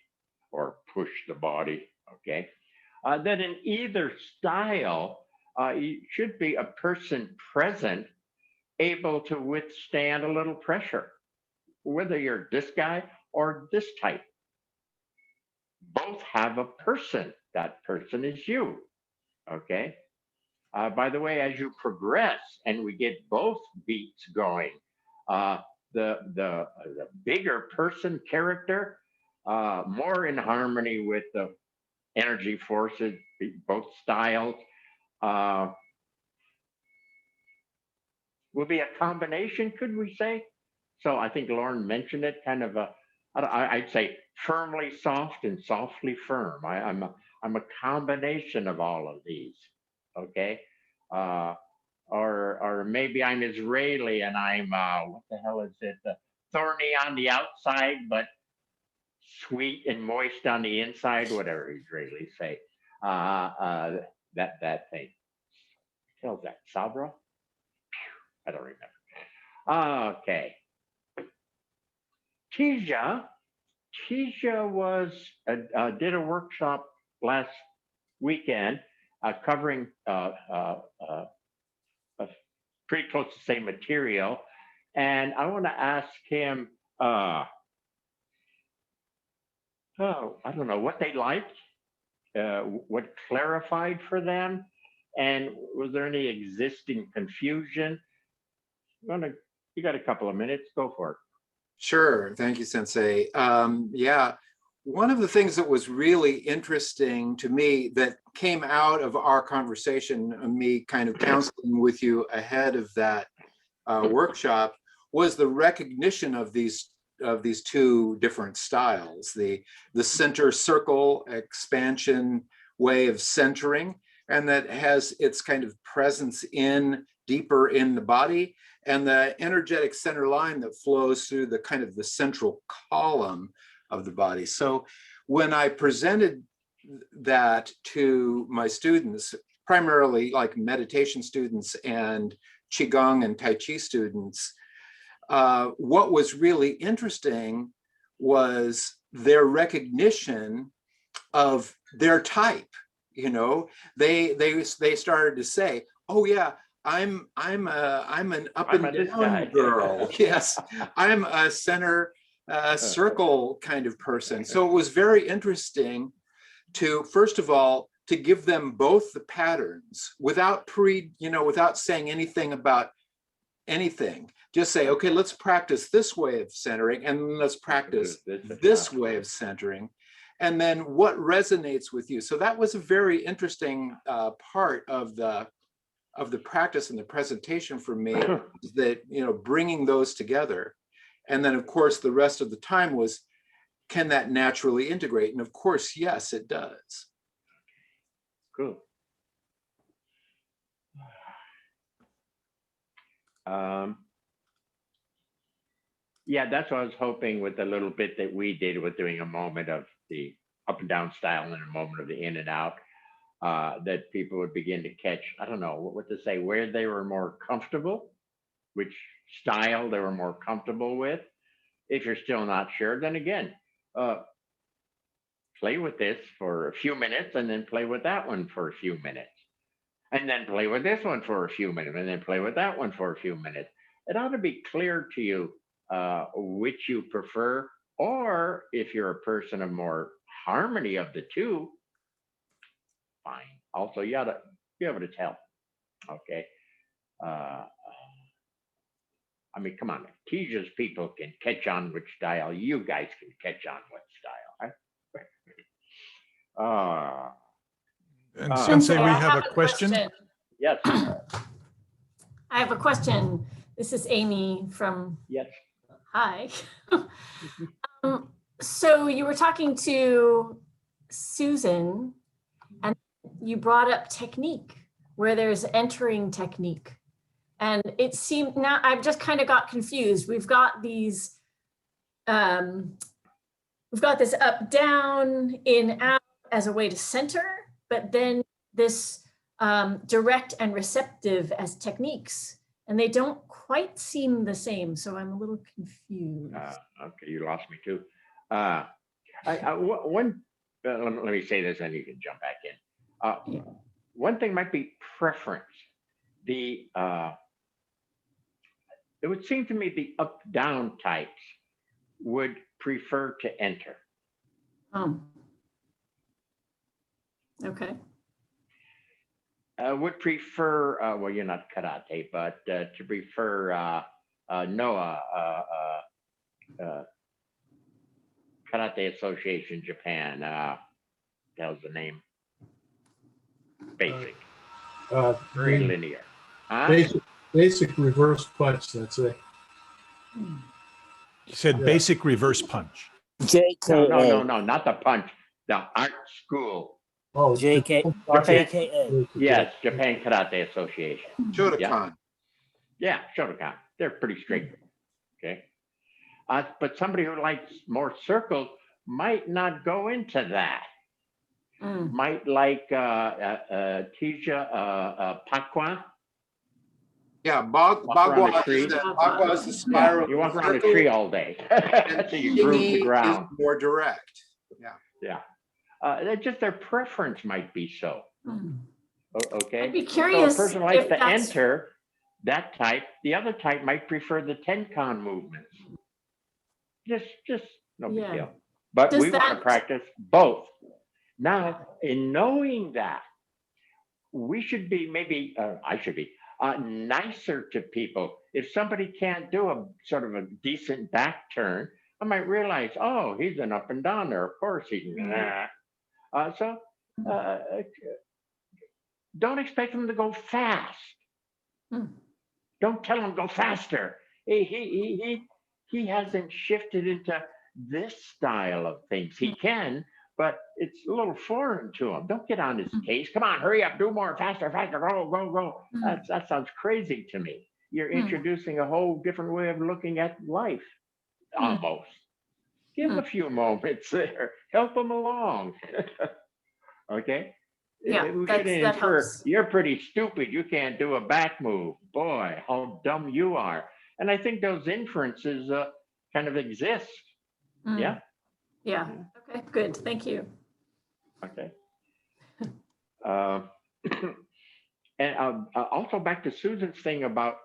or push the body, okay? Then in either style, it should be a person present able to withstand a little pressure, whether you're this guy or this type. Both have a person. That person is you, okay? By the way, as you progress and we get both beats going, the bigger person character, more in harmony with the energy forces, both styles, will be a combination, could we say? So I think Lauren mentioned it, kind of I'd say firmly soft and softly firm. I'm a combination of all of these, okay? Or maybe I'm Israeli and I'm what the hell is it? Thorny on the outside, but sweet and moist on the inside. Whatever Israelis say. That thing. How's that? Sabra? I don't remember. Okay. Tisha was did a workshop last weekend covering pretty close to the same material, and I want to ask him. I don't know what they liked what clarified for them? And was there any existing confusion? You got a couple of minutes, go for it. Sure. Thank you, Sensei. Yeah, one of the things that was really interesting to me that came out of our conversation, me kind of counseling with you ahead of that workshop, was the recognition of these two different styles: the center circle expansion way of centering, and that has its kind of presence in deeper in the body, and the energetic center line that flows through the kind of the central column of the body. So when I presented that to my students, primarily like meditation students and Qigong and Tai Chi students, what was really interesting was their recognition of their type. You know, they started to say, "Oh yeah, I'm an up and down girl. Yes, I'm a center circle kind of person." So it was very interesting to, first of all, to give them both the patterns without without saying anything about anything. Just say, okay, let's practice this way of centering, and let's practice this way of centering, and then what resonates with you. So that was a very interesting part of the practice and the presentation for me, that, bringing those together. And then, of course, the rest of the time was, can that naturally integrate? And of course, yes, it does. Cool. Yeah, that's what I was hoping with the little bit that we did with doing a moment of the up and down style and a moment of the in and out, that people would begin to catch, I don't know what to say, where they were more comfortable, which style they were more comfortable with. If you're still not sure, then again, play with this for a few minutes and then play with that one for a few minutes. And then play with this one for a few minutes and then play with that one for a few minutes. It ought to be clear to you which you prefer, or if you're a person of more harmony of the two, fine. Also, you ought to be able to tell. Okay. I mean, come on. Tejas people can catch on which style. You guys can catch on what style. Right? And Sensei, we I have a question. Yes. I have a question. This is Amy from. Yes. Hi. So you were talking to Susan, and you brought up technique, where there's entering technique. And it seemed, now I've just kind of got confused. We've got these, we've got this up, down, in, out as a way to center, but then this direct and receptive as techniques, and they don't quite seem the same. So I'm a little confused. Okay, you lost me too. Let me say this, and you can jump back in. One thing might be preference. It would seem to me the up-down types would prefer to enter. Okay. Would prefer, well, you're not karate, but to prefer NOAA, Karate Association Japan. That was the name. Basic. Very linear. Huh? Basic reverse punch, that's it. You said basic reverse punch. No, not the punch. The art school. Oh, JKA. Yes, Japan Karate Association. Shotokan. Yeah, Shotokan. They're pretty straight. Okay. But somebody who likes more circles might not go into that. Might like Tija Pakwa. Yeah, Bagua is the spiral. Yeah, you walk around a tree all day. So you groove the ground. Is more direct. Yeah. Just their preference might be so. Okay. I'd be curious. So a person likes to enter that type. The other type might prefer the Tenkan movements. Just no big deal. But we want to practice both. Now, in knowing that, we should be maybe, I should be nicer to people. If somebody can't do a sort of a decent back turn, I might realize, oh, he's an up and downer. Of course he's nah. So don't expect him to go fast. Don't tell him go faster. He hasn't shifted into this style of things. He can, but it's a little foreign to him. Don't get on his case. Come on, hurry up, do more, faster, faster, go, go, go. That sounds crazy to me. You're introducing a whole different way of looking at life, almost. Give him a few moments there. Help him along. Okay? Yeah, We that shouldn't infer, helps. you're pretty stupid. You can't do a back move. Boy, how dumb you are. And I think those inferences kind of exist. Yeah. Yeah. Okay, good. Thank you. Okay. And also back to Susan's thing about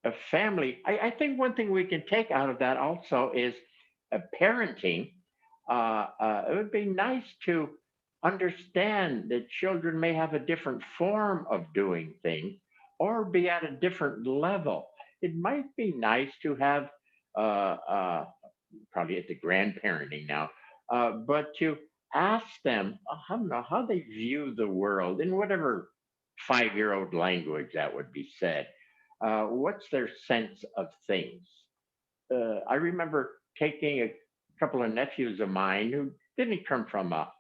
a family. I think one thing we can take out of that also is parenting. It would be nice to understand that children may have a different form of doing things or be at a different level. It might be nice to have, probably at the grandparenting now, but to ask them how they view the world in whatever 5-year-old language that would be said. What's their sense of things? I remember taking a couple of nephews of mine who didn't come from a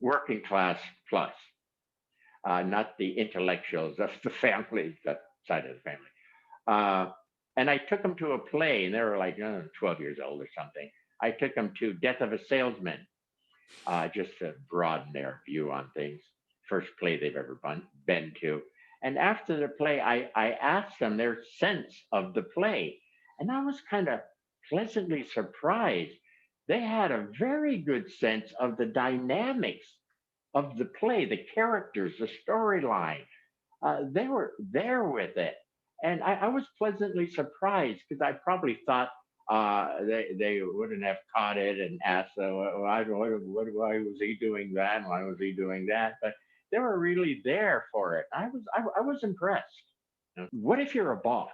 working class plus, not the intellectuals of the family, that side of the family. And I took them to a play, and they were like 12 years old or something. I took them to Death of a Salesman, just to broaden their view on things. First play they've ever been to. And after the play, I asked them their sense of the play. And I was kind of pleasantly surprised. They had a very good sense of the dynamics of the play, the characters, the storyline. They were there with it. And I was pleasantly surprised because I probably thought they wouldn't have caught it and asked, why was he doing that? And why was he doing that? But they were really there for it. I was impressed. What if you're a boss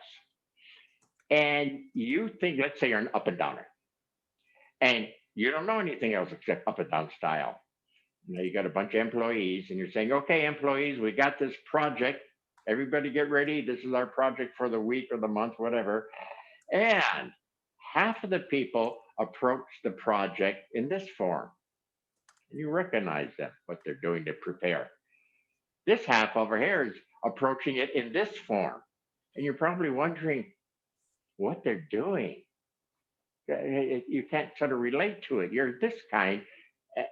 and you think, let's say you're an up and downer, and you don't know anything else except up and down style. You got a bunch of employees, and you're saying, okay, employees, we got this project. Everybody get ready. This is our project for the week or the month, whatever. And half of the people approach the project in this form. And you recognize them, what they're doing to prepare. This half over here is approaching it in this form. And you're probably wondering what they're doing. You can't sort of relate to it. You're this kind,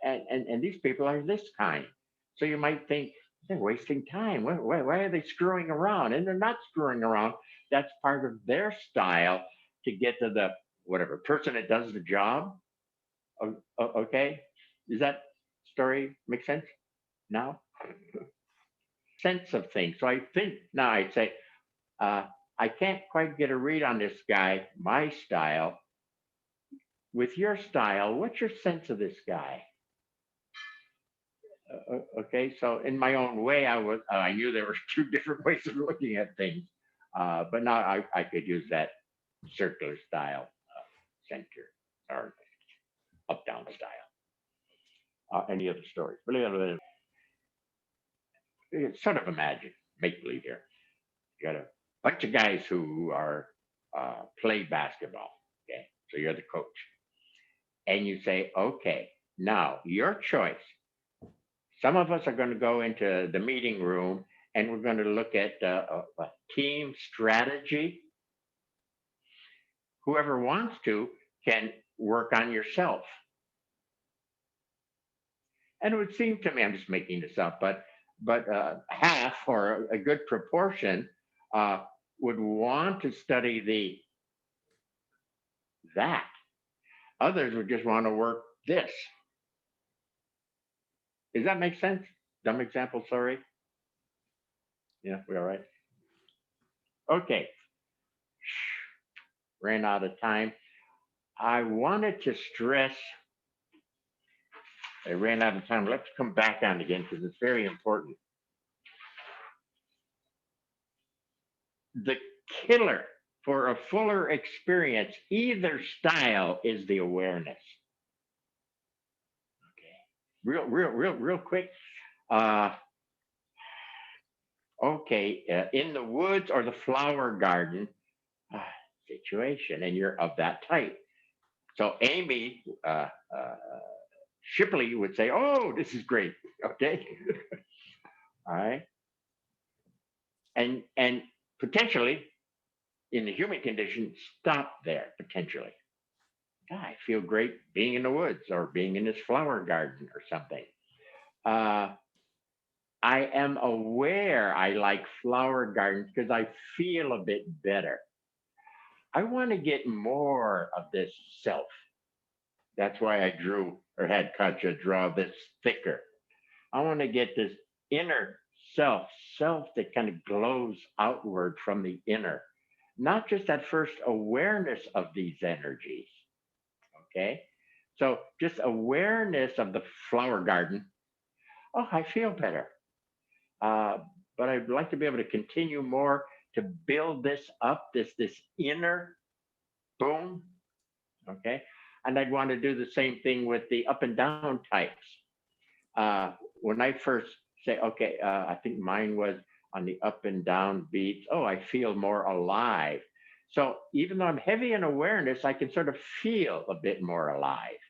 and these people are this kind. So you might think, they're wasting time. Why are they screwing around? And they're not screwing around. That's part of their style to get to the whatever person that does the job. Okay, does that story make sense now? Sense of things. So I think now I'd say, I can't quite get a read on this guy, my style. With your style, what's your sense of this guy? Okay, so in my own way, I knew there were two different ways of looking at things, but now I could use that circular style, center or up down style. Any other stories? It's sort of imagine, make believe here. You got a bunch of guys who are play basketball. Okay, so you're the coach, and you say, okay, now your choice. Some of us are going to go into the meeting room and we're going to look at team strategy. Whoever wants to can work on yourself. And it would seem to me, I'm just making this up, but half or a good proportion would want to study that. Others would just want to work this. Does that make sense? Dumb example, sorry. Yeah, we all right? Okay. Ran out of time. I wanted to stress I ran out of time. Let's come back on again because it's very important. The killer for a fuller experience, either style, is the awareness. Okay, real quick. In the woods or the flower garden situation, and you're of that type. So Amy Shipley would say, "Oh, this is great." Okay, all right, and potentially in the human condition, stop there potentially. I feel great being in the woods or being in this flower garden or something. I am aware I like flower gardens because I feel a bit better. I want to get more of this self. That's why I drew or had Katja draw this thicker. I want to get this inner self that kind of glows outward from the inner, not just that first awareness of these energies. Okay. So just awareness of the flower garden. Oh, I feel better. But I'd like to be able to continue more to build this up, this inner boom. Okay. And I'd want to do the same thing with the up and down types. When I first say, okay, I think mine was on the up and down beats. Oh, I feel more alive. So even though I'm heavy in awareness, I can sort of feel a bit more alive.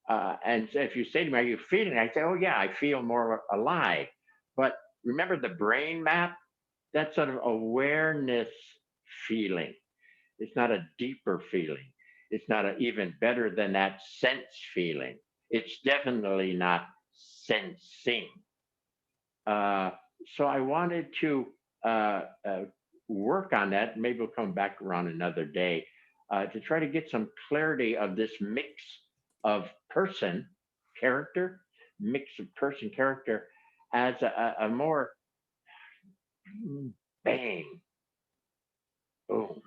And so if you say to me, are you feeling? I say, oh yeah, I feel more alive. But remember the brain map? That sort of awareness feeling. It's not a deeper feeling. It's not even better than that sense feeling. It's definitely not sensing. So I wanted to work on that. Maybe we'll come back around another day to try to get some clarity of this mix of person character, mix of person character as a more bang, boom.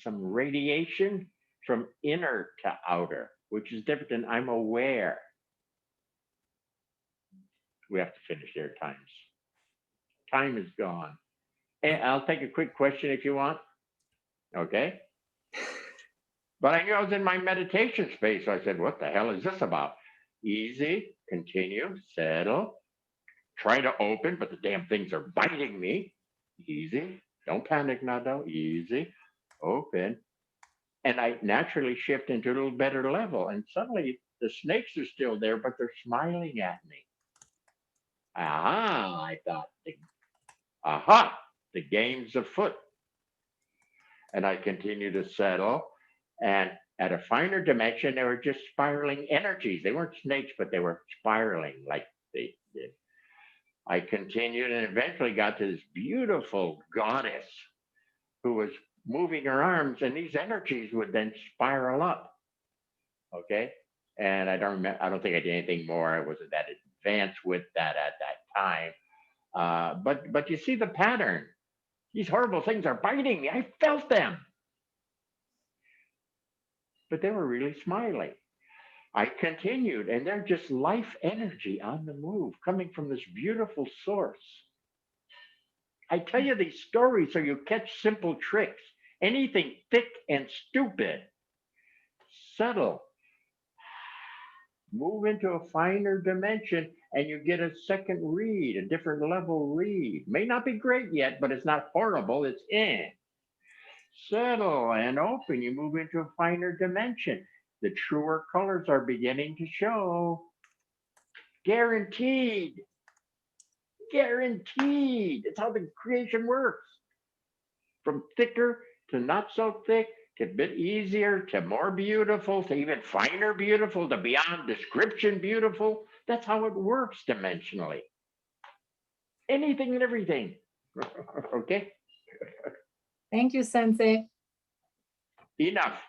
Some radiation from inner to outer, which is different than I'm aware. We have to finish their times. Time is gone. And I'll take a quick question if you want. Okay. But I knew I was in my meditation space. So I said, what the hell is this about? Easy, continue, settle, try to open, but the damn things are biting me. Easy. Don't panic, Nadeau. Easy. Open. And I naturally shift into a little better level. And suddenly the snakes are still there, but they're smiling at me. Ah, I thought, aha, the game's afoot. And I continue to settle. And at a finer dimension, they were just spiraling energies. They weren't snakes, but they were spiraling like they did. I continued and eventually got to this beautiful goddess who was moving her arms, and these energies would then spiral up. Okay. And I don't think I did anything more. I wasn't that advanced with that at that time. But you see the pattern. These horrible things are biting me. I felt them. But they were really smiling. I continued, and they're just life energy on the move, coming from this beautiful source. I tell you these stories so you catch simple tricks. Anything thick and stupid, subtle, move into a finer dimension, and you get a second read, a different level read. May not be great yet, but it's not horrible. It's in. Settle and open. You move into a finer dimension. The truer colors are beginning to show. Guaranteed. Guaranteed. It's how the creation works. From thicker to not so thick, to a bit easier, to more beautiful, to even finer beautiful, to beyond description beautiful. That's how it works dimensionally. Anything and everything. Okay? Thank you, Sensei. Enough.